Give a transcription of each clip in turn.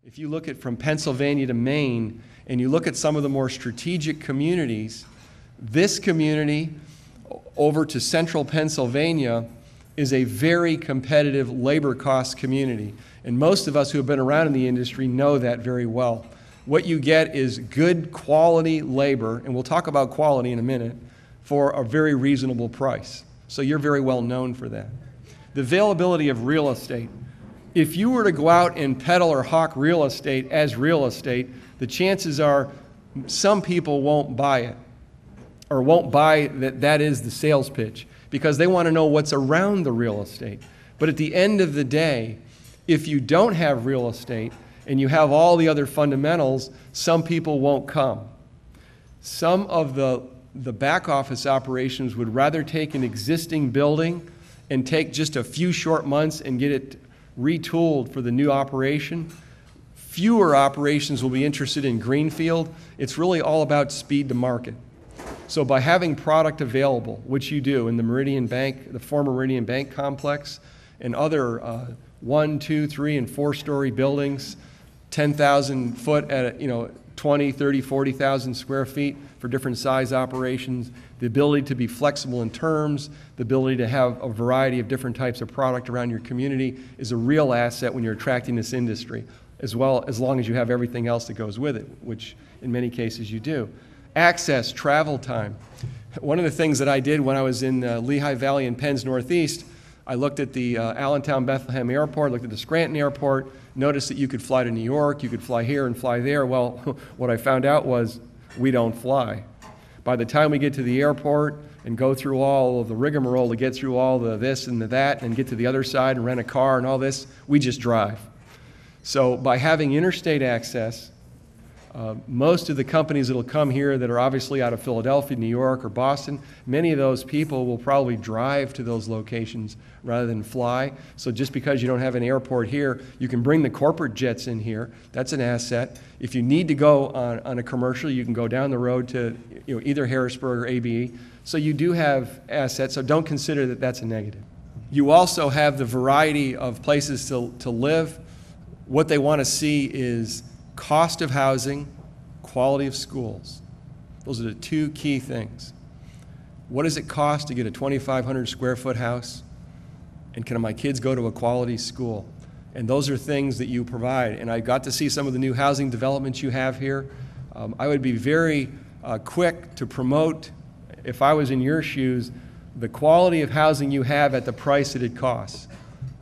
If you look at from Pennsylvania to Maine, and you look at some of the more strategic communities, this community over to central Pennsylvania is a very competitive labor cost community. And most of us who have been around in the industry know that very well. What you get is good quality labor, and we'll talk about quality in a minute, for a very reasonable price. So you're very well known for that. The availability of real estate. If you were to go out and peddle or hawk real estate as real estate, the chances are some people won't buy it, or won't buy that is the sales pitch, because they want to know what's around the real estate. But at the end of the day, if you don't have real estate and you have all the other fundamentals, some people won't come. Some of the back office operations would rather take an existing building and take just a few short months and get it retooled for the new operation. Fewer operations will be interested in greenfield. It's really all about speed to market. So by having product available, which you do in the Meridian Bank, the former Meridian Bank complex, and other 1, 2, 3, and 4-story buildings, 10,000 foot at 20, 30, 40,000 square feet for different size operations, the ability to be flexible in terms, the ability to have a variety of different types of product around your community is a real asset when you're attracting this industry, as long as you have everything else that goes with it, which in many cases you do. Access, travel time. One of the things that I did when I was in Lehigh Valley and Penn's Northeast, I looked at the Allentown Bethlehem Airport, looked at the Scranton Airport, noticed that you could fly to New York, you could fly here and fly there. Well, what I found out was we don't fly. By the time we get to the airport and go through all of the rigmarole to get through all the this and the that and get to the other side and rent a car and all this, we just drive. So by having interstate access, most of the companies that will come here that are obviously out of Philadelphia, New York, or Boston, many of those people will probably drive to those locations rather than fly. So just because you don't have an airport here, you can bring the corporate jets in here. That's an asset. If you need to go on a commercial, you can go down the road to either Harrisburg or ABE. So you do have assets, so don't consider that that's a negative. You also have the variety of places to live. What they want to see is cost of housing, quality of schools. Those are the two key things. What does it cost to get a 2,500 square foot house? And can my kids go to a quality school? And those are things that you provide. And I got to see some of the new housing developments you have here. I would be very quick to promote, if I was in your shoes, the quality of housing you have at the price that it costs.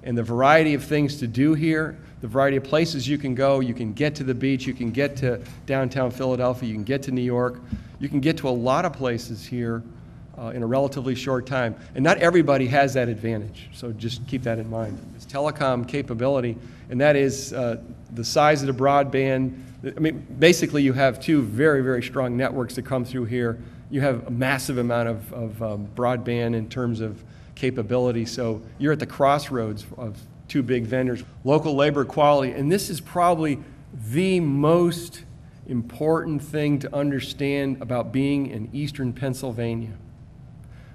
And the variety of things to do here, the variety of places you can go. You can get to the beach, you can get to downtown Philadelphia, you can get to New York, you can get to a lot of places here in a relatively short time. And not everybody has that advantage, so just keep that in mind. It's telecom capability, and that is the size of the broadband. I mean, basically you have two very, very strong networks that come through here. You have a massive amount of broadband in terms of capability, so you're at the crossroads of two big vendors. Local labor quality, and this is probably the most important thing to understand about being in eastern Pennsylvania.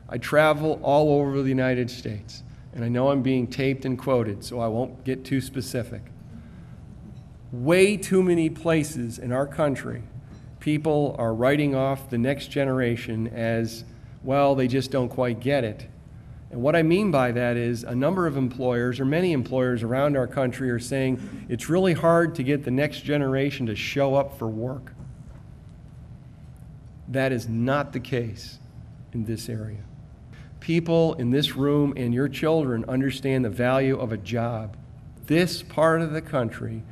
I travel all over the United States, and I know I'm being taped and quoted, so I won't get too specific. Way too many places in our country, people are writing off the next generation as, well, they just don't quite get it. And what I mean by that is a number of employers, or many employers around our country, are saying it's really hard to get the next generation to show up for work. That is not the case in this area. People in this room and your children understand the value of a job. This part of the country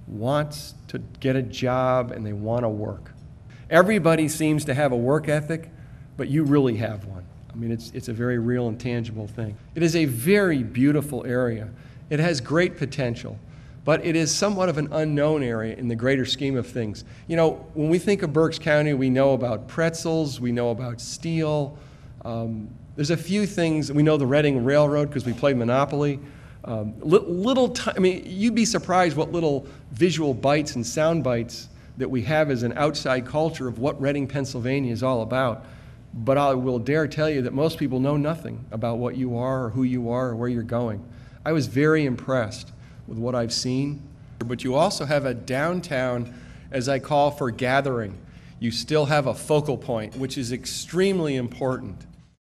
wants to get a job and they want to work. Everybody seems to have a work ethic, but you really have one. I mean, it's a very real and tangible thing. It is a very beautiful area. It has great potential, but it is somewhat of an unknown area in the greater scheme of things. You know, when we think of Berks County, we know about pretzels, we know about steel. There's a few things. We know the Reading Railroad because we played Monopoly. I mean, you'd be surprised what little visual bites and sound bites that we have as an outside culture of what Reading, Pennsylvania is all about. But I will dare tell you that most people know nothing about what you are or who you are or where you're going. I was very impressed with what I've seen. but you also have a downtown, as I call for gathering. You still have a focal point, which is extremely important.